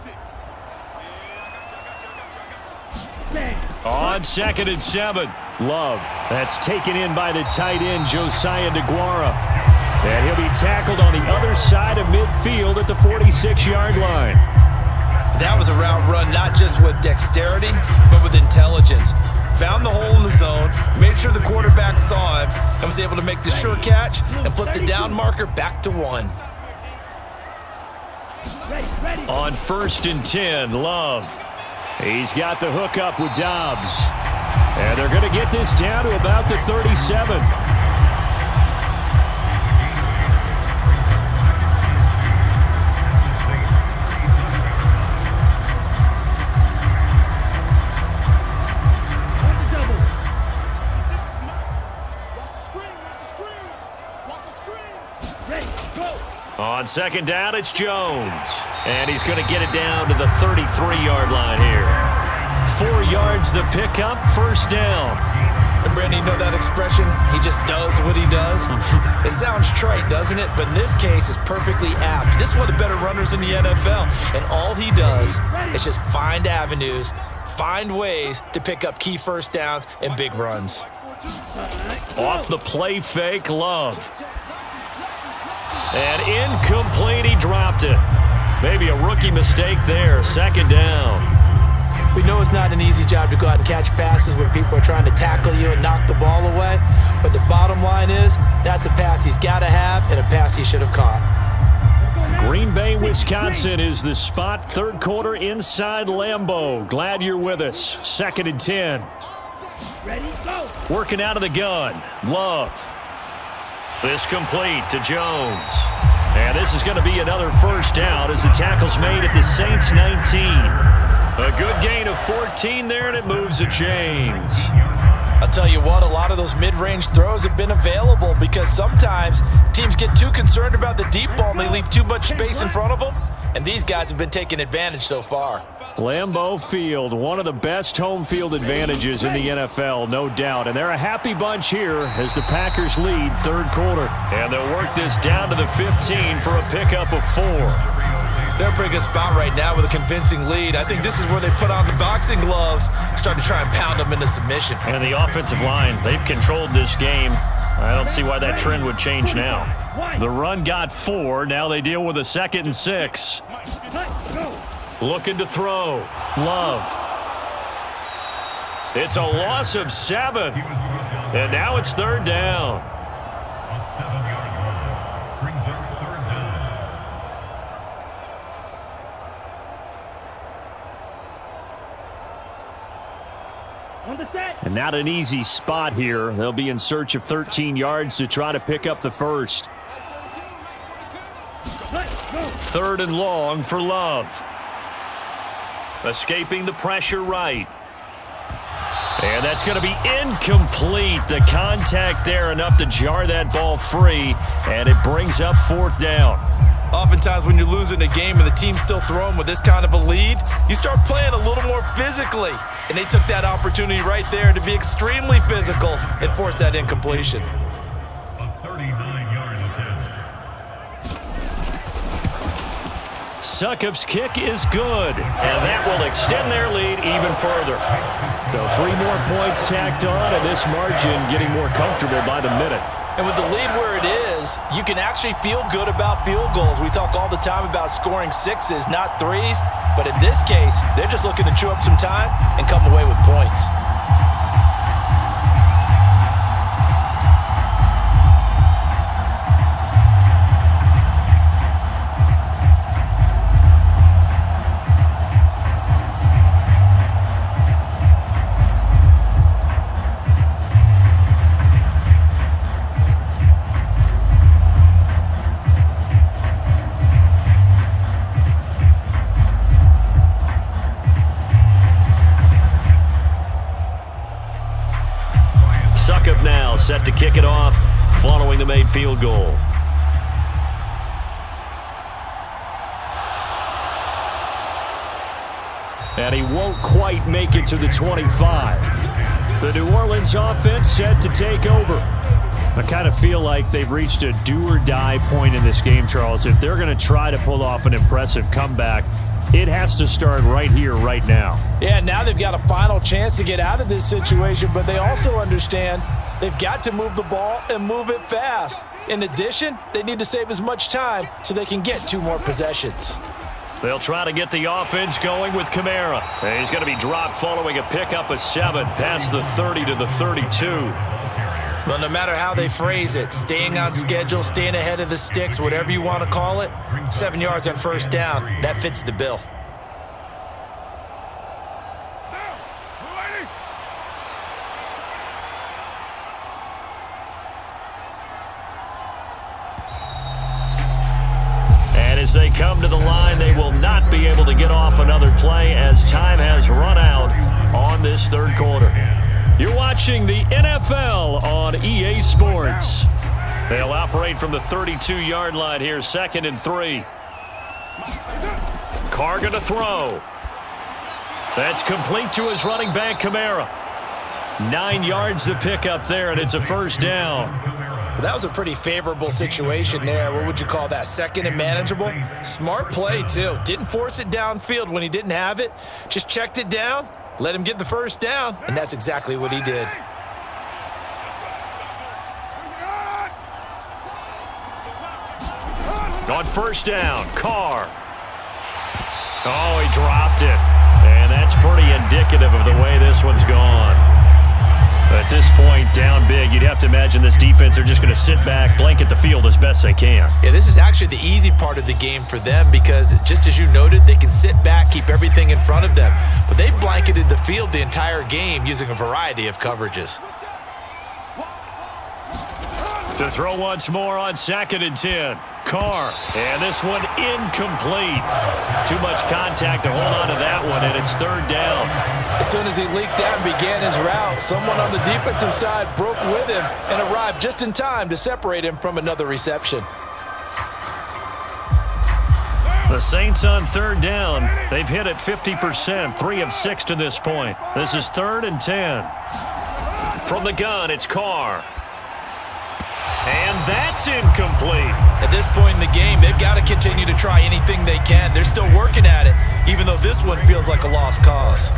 On 2nd and 7. Love. That's taken in by the tight end, Josiah DeGuara. And he'll be tackled on the other side of midfield at the 46-yard line. That was a route run not just with dexterity, but with intelligence. Found the hole in the zone, made sure the quarterback saw him, and was able to make the sure catch and flip the down marker back to 1. On 1st and 10, Love. He's got the hook up with Dobbs. And they're going to get this down to about the 37. On 2nd down, it's Jones. And he's going to get it down to the 33-yard line here. 4 yards the pickup, first down. And Brandon, you know that expression? He just does what he does? It sounds trite, doesn't it? But in this case, it's perfectly apt. This is one of the better runners in the NFL. And all he does is just find avenues, find ways to pick up key first downs and big runs. Off the play fake, Love. And incomplete, he dropped it. Maybe a rookie mistake there, 2nd down. We know it's not an easy job to go out and catch passes when people are trying to tackle you and knock the ball away. But the bottom line is, that's a pass he's got to have and a pass he should have caught. Green Bay, Wisconsin is the spot. 3rd quarter inside Lambeau. Glad you're with us. 2nd and 10. Ready, go. Working out of the gun. Love. This complete to Jones. And this is going to be another first down as the tackle's made at the Saints 19. A good gain of 14 there, and it moves the chains. I'll tell you what, a lot of those mid-range throws have been available because sometimes teams get too concerned about the deep ball and they leave too much space in front of them, and these guys have been taking advantage so far. Lambeau Field, one of the best home field advantages in the NFL, no doubt. And they're a happy bunch here as the Packers lead 3rd quarter. And they'll work this down to the 15 for a pickup of 4. They're a pretty good spot right now with a convincing lead. I think this is where they put on the boxing gloves, start to try and pound them into submission. And the offensive line, they've controlled this game. I don't see why that trend would change now. The run got 4. Now they deal with a 2nd and 6. Looking to throw. Love. It's a loss of 7. And now it's 3rd down. And not an easy spot here. They'll be in search of 13 yards to try to pick up the first. 3rd and long for Love. Escaping the pressure right. And that's going to be incomplete. The contact there enough to jar that ball free, and it brings up 4th down. Oftentimes when you're losing a game and the team's still throwing with this kind of a lead, you start playing a little more physically. And they took that opportunity right there to be extremely physical and force that incompletion. Succop's kick is good, and that will extend their lead even further. So 3 more points tacked on, and this margin getting more comfortable by the minute. And with the lead where it is, you can actually feel good about field goals. We talk all the time about scoring 6s, not 3s. But in this case, they're just looking to chew up some time and come away with points. Suckup now, set to kick it off following the made field goal. And he won't quite make it to the 25. The New Orleans offense set to take over. I kind of feel like they've reached a do-or-die point in this game, Charles. If they're going to try to pull off an impressive comeback, it has to start right here, right now. Yeah, now they've got a final chance to get out of this situation, but they also understand they've got to move the ball and move it fast. In addition, they need to save as much time so they can get 2 more possessions. They'll try to get the offense going with Kamara. And he's going to be dropped following a pickup of 7 past the 30 to the 32. Well, no matter how they phrase it, staying on schedule, staying ahead of the sticks, whatever you want to call it, 7 yards on first down, that fits the bill. And as they come to the line, they will not be able to get off another play as time has run out on this third quarter. You're watching the NFL on EA Sports. They'll operate from the 32-yard line here, 2nd and 3. Carr going to throw. That's complete to his running back, Kamara. 9 yards to pick up there, and it's a first down. That was a pretty favorable situation there. What would you call that? 2nd and manageable? Smart play, too. Didn't force it downfield when he didn't have it. Just checked it down, let him get the first down, and that's exactly what he did. On first down, Carr. Oh, he dropped it. And that's pretty indicative of the way this one's gone. At this point, down big, you'd have to imagine this defense, they're just going to sit back, blanket the field as best they can. Yeah, this is actually the easy part of the game for them because, just as you noted, they can sit back, keep everything in front of them. But they've blanketed the field the entire game using a variety of coverages. To throw once more on 2nd and 10. Carr, and this one incomplete. Too much contact to hold on to that one, and it's 3rd down. As soon as he leaked out and began his route, someone on the defensive side broke with him and arrived just in time to separate him from another reception. The Saints on 3rd down. They've hit it 50%, 3 of 6 to this point. This is 3rd and 10. From the gun, it's Carr. And that's incomplete. At this point in the game, they've got to continue to try anything they can. They're still working at it, even though this one feels like a lost cause.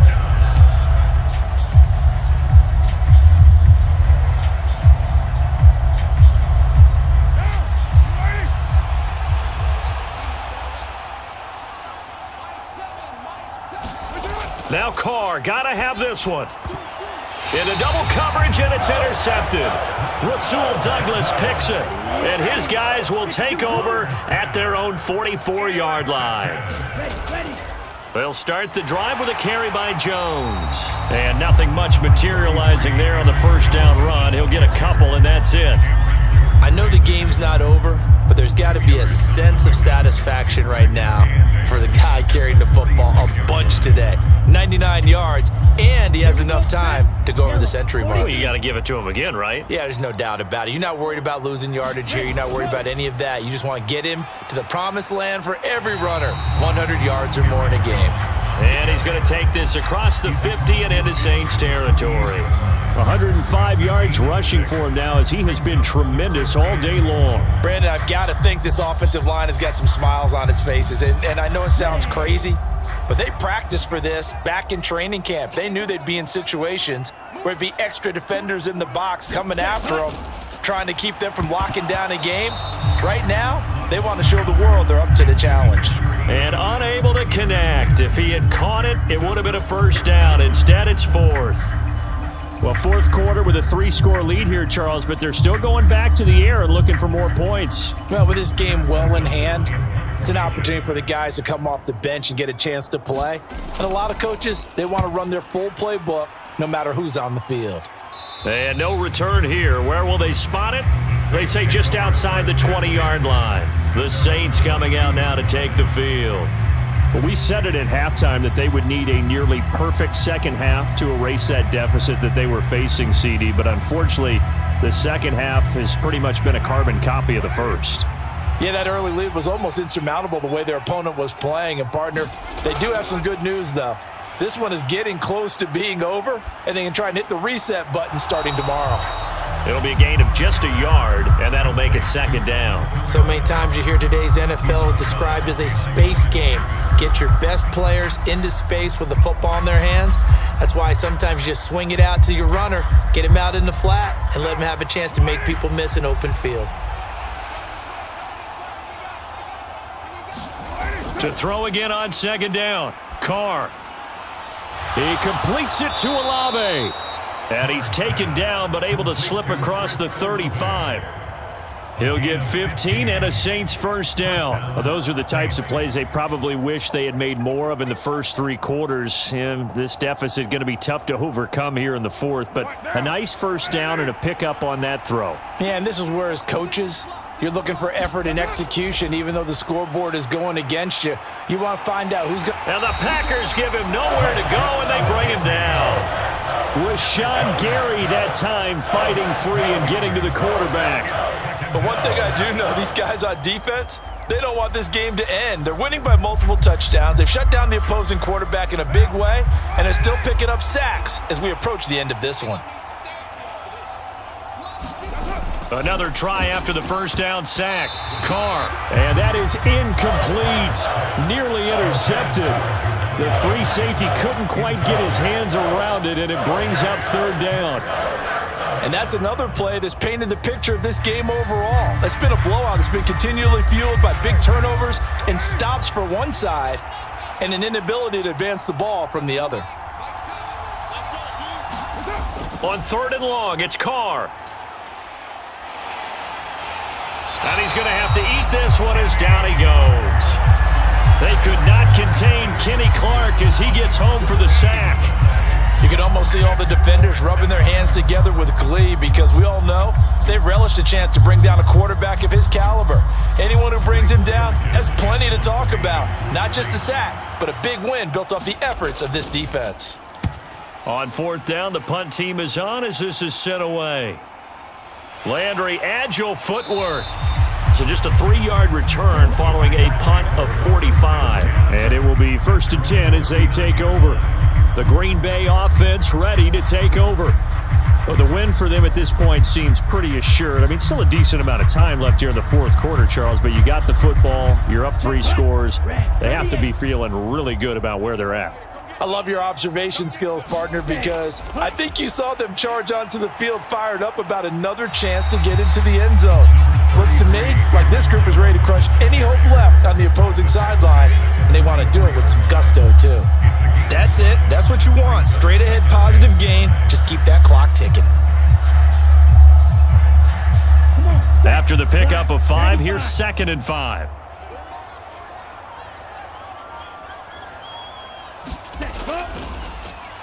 Now Carr, gotta have this one. Into double coverage, and it's intercepted. Rasul Douglas picks it, and his guys will take over at their own 44-yard line. They'll start the drive with a carry by Jones. And nothing much materializing there on the first down run. He'll get a couple, and that's it. I know the game's not over, but there's got to be a sense of satisfaction right now for the guy carrying the football a bunch today. 99 yards, and he has enough time to go over the century mark. Well, you got to give it to him again, right? Yeah, there's no doubt about it. You're not worried about losing yardage here. You're not worried about any of that. You just want to get him to the promised land for every runner, 100 yards or more in a game. And he's going to take this across the 50 and into Saints territory. 105 yards rushing for him now as he has been tremendous all day long. Brandon, I've got to think this offensive line has got some smiles on its faces. And I know it sounds crazy, But they practiced for this back in training camp. They knew they'd be in situations where it'd be extra defenders in the box coming after them, trying to keep them from locking down a game. Right now, they want to show the world they're up to the challenge. And unable to connect. If he had caught it, it would have been a first down. Instead, it's fourth. Well, fourth quarter with a 3-score lead here, Charles, but they're still going back to the air and looking for more points. Well, with this game well in hand, it's an opportunity for the guys to come off the bench and get a chance to play. And a lot of coaches, they want to run their full playbook no matter who's on the field. And no return here. Where will they spot it? They say just outside the 20-yard line. The Saints coming out now to take the field. Well, we said it at halftime that they would need a nearly perfect second half to erase that deficit that they were facing, CD. But unfortunately, the second half has pretty much been a carbon copy of the first. Yeah, that early lead was almost insurmountable the way their opponent was playing. And, partner, they do have some good news, though. This one is getting close to being over, and they can try and hit the reset button starting tomorrow. It'll be a gain of just a yard, and that'll make it second down. So many times you hear today's NFL described as a space game. Get your best players into space with the football in their hands. That's why sometimes you just swing it out to your runner, get him out in the flat, and let him have a chance to make people miss an open field. To throw again on second down, Carr. He completes it to Lambeau. And he's taken down but able to slip across the 35. He'll get 15 and a Saints first down. Well, those are the types of plays they probably wish they had made more of in the first 3 quarters. And this deficit going to be tough to overcome here in the fourth. But a nice first down and a pickup on that throw. Yeah, and this is where as coaches, you're looking for effort and execution. Even though the scoreboard is going against you, you want to find out who's going. And the Packers give him nowhere to go, and they bring him down. Rashawn Gary that time fighting free and getting to the quarterback. But one thing I do know, these guys on defense, they don't want this game to end. They're winning by multiple touchdowns. They've shut down the opposing quarterback in a big way, and they're still picking up sacks as we approach the end of this one. Another try after the first down sack. Carr. And that is incomplete. Nearly intercepted. The free safety couldn't quite get his hands around it, and it brings up third down. And that's another play that's painted the picture of this game overall. It's been a blowout. It's been continually fueled by big turnovers and stops for one side and an inability to advance the ball from the other. On third and long, it's Carr. And he's going to have to eat this one as down he goes. They could not contain Kenny Clark as he gets home for the sack. You can almost see all the defenders rubbing their hands together with glee because we all know they relish the chance to bring down a quarterback of his caliber. Anyone who brings him down has plenty to talk about. Not just a sack, but a big win built off the efforts of this defense. On fourth down, the punt team is on as this is sent away. Landry, agile footwork. So just a 3-yard return following a punt of 45. And it will be 1st and 10 as they take over. The Green Bay offense ready to take over. Well, the win for them at this point seems pretty assured. I mean, still a decent amount of time left here in the fourth quarter, Charles, but you got the football, you're up 3 scores. They have to be feeling really good about where they're at. I love your observation skills, partner, because I think you saw them charge onto the field fired up about another chance to get into the end zone. Looks to me like this group is ready to crush any hope left on the opposing sideline, and they want to do it with some gusto, too. That's it. That's what you want. Straight ahead positive gain. Just keep that clock ticking. After the pickup of 5, here's 2nd and 5.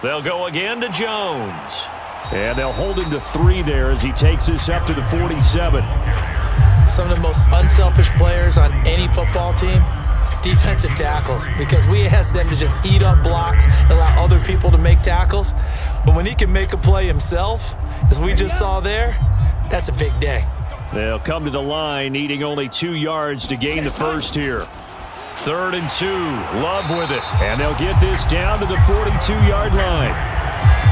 They'll go again to Jones. And they'll hold him to 3 there as he takes this up to the 47. Some of the most unselfish players on any football team, defensive tackles, because we ask them to just eat up blocks and allow other people to make tackles. But when he can make a play himself, as we just saw there, that's a big day. They'll come to the line, needing only 2 yards to gain the first here. 3rd and 2. Love with it. And they'll get this down to the 42-yard line.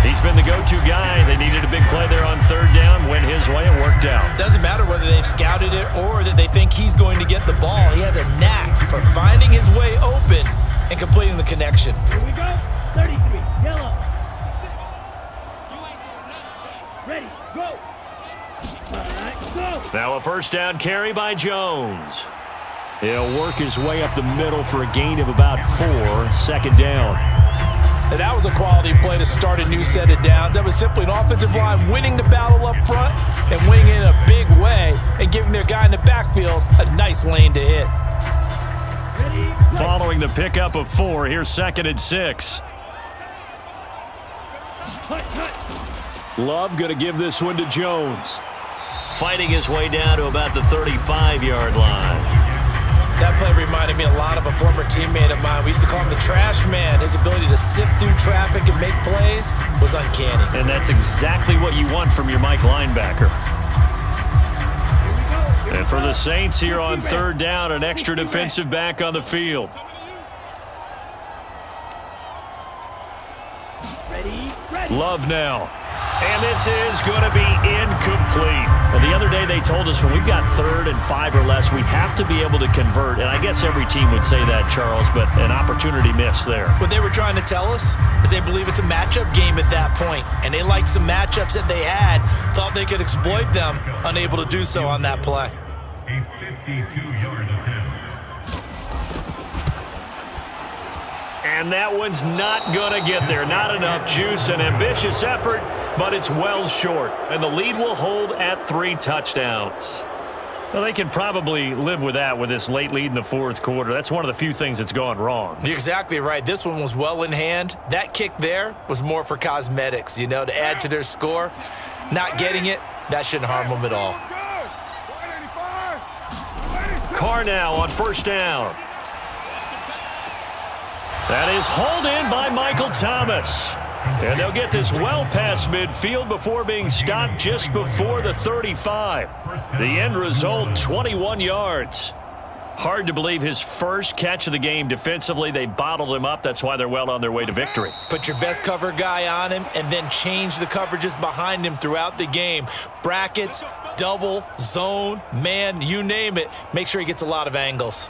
He's been the go-to guy. They needed a big play there on 3rd down. Went his way and worked out. Doesn't matter whether they've scouted it or that they think he's going to get the ball. He has a knack for finding his way open and completing the connection. Here we go. 33. Yellow. Ready. Go. All right. Go. Now a first down carry by Jones. He'll work his way up the middle for a gain of about 4. Second down. And that was a quality play to start a new set of downs. That was simply an offensive line winning the battle up front and winning it in a big way and giving their guy in the backfield a nice lane to hit. Ready. Following the pickup of 4, here's 2nd and 6. Love going to give this one to Jones. Fighting his way down to about the 35-yard line. That play reminded me a lot of a former teammate of mine. We used to call him the trash man. His ability to sift through traffic and make plays was uncanny. And that's exactly what you want from your Mike linebacker. And for the Saints here on 3rd down, an extra defensive back on the field. Love now. And this is going to be incomplete. Well, the other day they told us when we've got 3rd and 5 or less, we have to be able to convert. And I guess every team would say that, Charles, but an opportunity missed there. What they were trying to tell us is they believe it's a matchup game at that point. And they liked some matchups that they had, thought they could exploit them, unable to do so on that play. A 52-yard attempt. And that one's not going to get there. Not enough juice. An ambitious effort, but it's well short. And the lead will hold at 3 touchdowns. Well, they can probably live with that with this late lead in the 4th quarter. That's one of the few things that's gone wrong. You're exactly right. This one was well in hand. That kick there was more for cosmetics, to add to their score. Not getting it, that shouldn't harm them at all. Carr now on 1st down. That is hauled in by Michael Thomas. And they'll get this well past midfield before being stopped just before the 35. The end result, 21 yards. Hard to believe his first catch of the game defensively. They bottled him up. That's why they're well on their way to victory. Put your best cover guy on him and then change the coverages behind him throughout the game. Brackets, double, zone, man, you name it. Make sure he gets a lot of angles.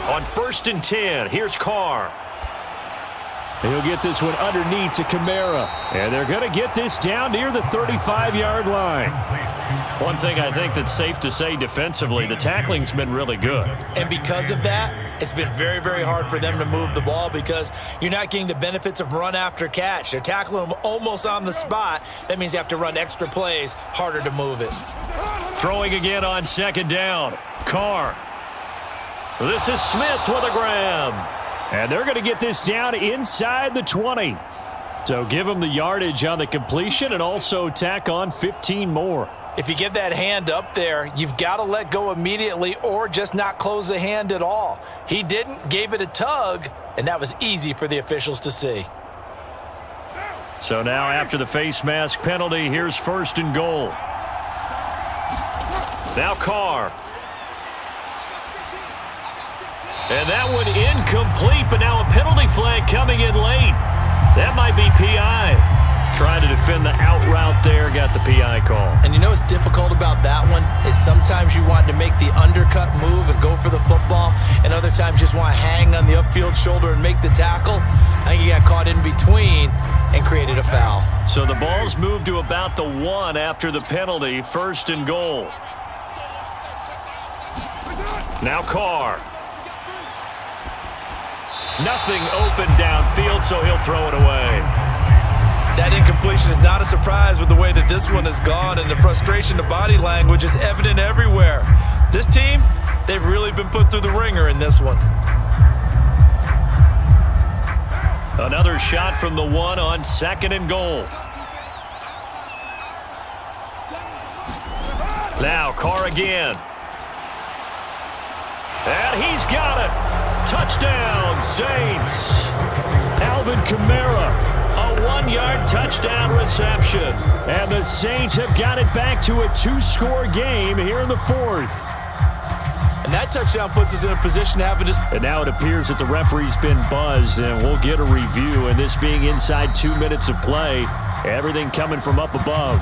On 1st and 10, here's Carr. He'll get this one underneath to Kamara. And they're going to get this down near the 35-yard line. One thing I think that's safe to say defensively, the tackling's been really good. And because of that, it's been very, very hard for them to move the ball because you're not getting the benefits of run after catch. They're tackling them almost on the spot. That means you have to run extra plays, harder to move it. Throwing again on 2nd down. Carr. This is Smith with a grab. And they're going to get this down inside the 20. So give them the yardage on the completion and also tack on 15 more. If you get that hand up there, you've got to let go immediately or just not close the hand at all. He didn't, gave it a tug, and that was easy for the officials to see. So now after the face mask penalty, here's 1st and goal. Now Carr. And that one incomplete, but now a penalty flag coming in late. That might be PI. Trying to defend the out route there, got the PI call. And you know what's difficult about that one is sometimes you want to make the undercut move and go for the football, and other times just want to hang on the upfield shoulder and make the tackle. I think he got caught in between and created a foul. So the ball's moved to about the 1 after the penalty, 1st and goal. Now Carr. Nothing open downfield, so he'll throw it away. That incompletion is not a surprise with the way that this one has gone, and the frustration, the body language is evident everywhere. This team, they've really been put through the ringer in this one. Another shot from the 1 on 2nd and goal. Now Carr again. And he's got it. Touchdown, Saints. Alvin Kamara, a 1-yard touchdown reception. And the Saints have got it back to a 2-score game here in the 4th. And that touchdown puts us in a position to have it. And now it appears that the referee's been buzzed, and we'll get a review. And this being inside 2 minutes of play, everything coming from up above.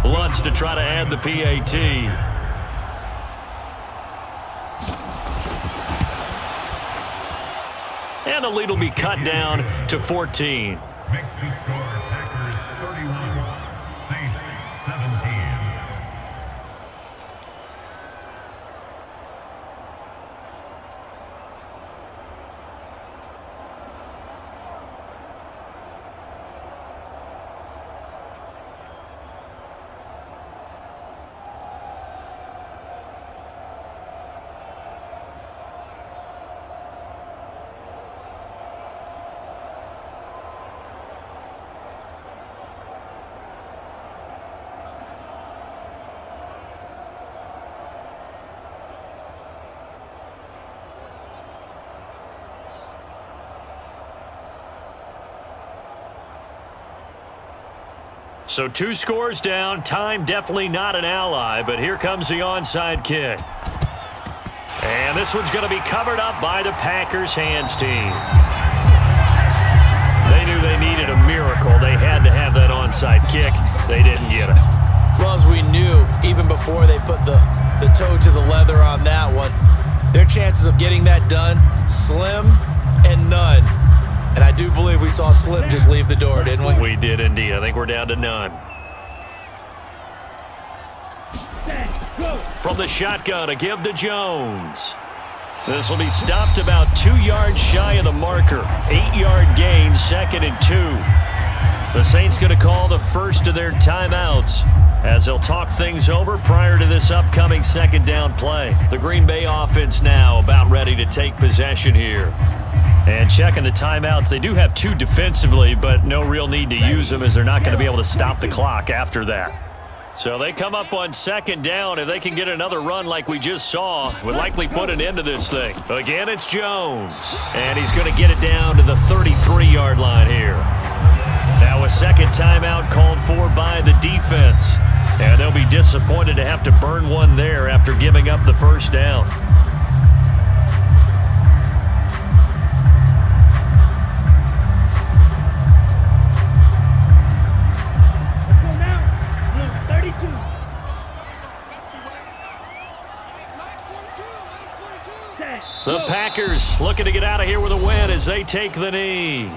Lutz to try to add the PAT. And the lead will be cut down to 14. Makes the score Packers 31, Saints 17. So 2 scores down. Time definitely not an ally, but here comes the onside kick. And this one's going to be covered up by the Packers hands team. They knew they needed a miracle. They had to have that onside kick. They didn't get it. Well, as we knew, even before they put the toe to the leather on that one, their chances of getting that done, slim and none. And I do believe we saw Slim just leave the door, didn't we? We did indeed. I think we're down to none. From the shotgun, a give to Jones. This will be stopped about 2 yards shy of the marker. 8-yard gain, 2nd and 2. The Saints going to call the first of their timeouts as they'll talk things over prior to this upcoming 2nd down play. The Green Bay offense now about ready to take possession here. And checking the timeouts, they do have 2 defensively, but no real need to use them as they're not going to be able to stop the clock after that. So they come up on 2nd down. If they can get another run like we just saw, would likely put an end to this thing. Again, it's Jones. And he's going to get it down to the 33-yard line here. Now a 2nd timeout called for by the defense. And they'll be disappointed to have to burn one there after giving up the first down. The Packers looking to get out of here with a win as they take the knee.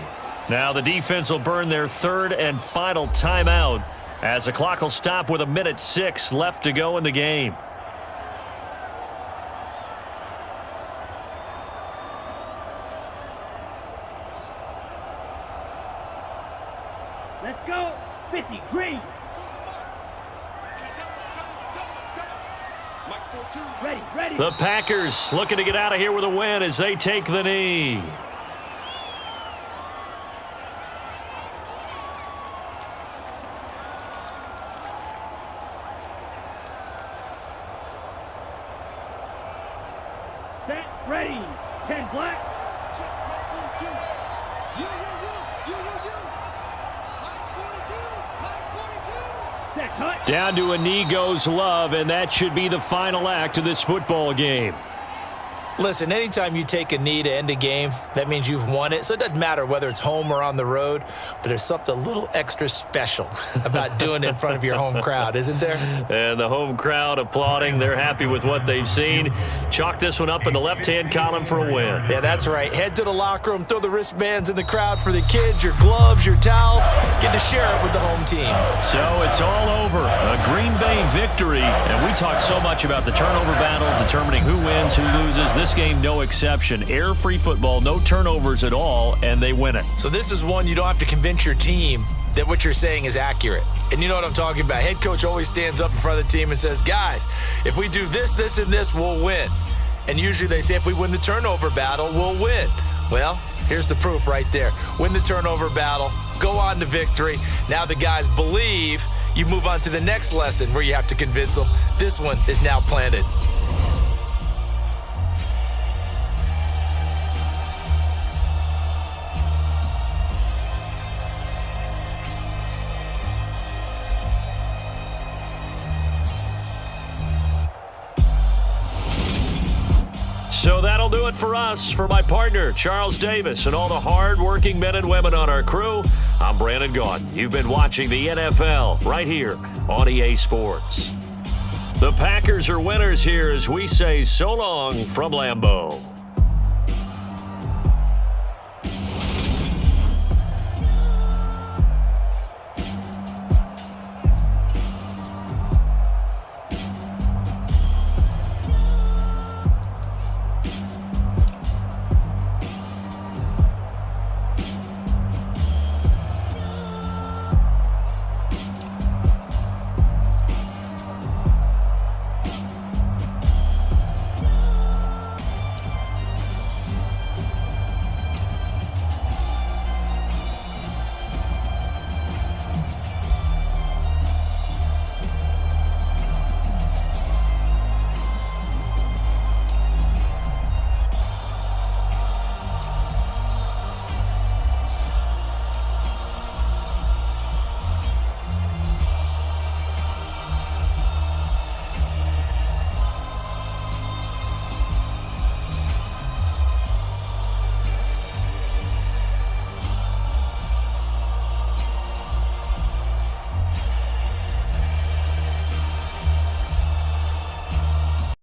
Now the defense will burn their 3rd and final timeout as the clock will stop with 1:06 left to go in the game. Let's go. 50, green. Ready. The Packers looking to get out of here with a win as they take the knee. Set, ready. 10 black. Check, Mike 42. You. Mike's 42. Set, cut. Down to a knee goes Love, and that should be the final act of this football game. Listen, anytime you take a knee to end a game, that means you've won it. So it doesn't matter whether it's home or on the road, but there's something a little extra special about doing it in front of your home crowd, isn't there? And the home crowd applauding. They're happy with what they've seen. Chalk this one up in the left-hand column for a win. Yeah, that's right. Head to the locker room, throw the wristbands in the crowd for the kids, your gloves, your towels. Get to share it with the home team. So it's all over. A Green Bay victory. And we talk so much about the turnover battle, determining who wins, who loses. This game, no exception. Air-free football, no turnovers at all, and they win it. So this is one you don't have to convince your team that what you're saying is accurate. And you know what I'm talking about. Head coach always stands up in front of the team and says, guys, if we do this, this, and this, we'll win. And usually they say if we win the turnover battle, we'll win. Well, here's the proof right there. Win the turnover battle, go on to victory. Now the guys believe. You move on to the next lesson where you have to convince them. This one is now planted. So that'll do it for us. For my partner, Charles Davis, and all the hard-working men and women on our crew, I'm Brandon Gaudin. You've been watching the NFL right here on EA Sports. The Packers are winners here as we say so long from Lambeau.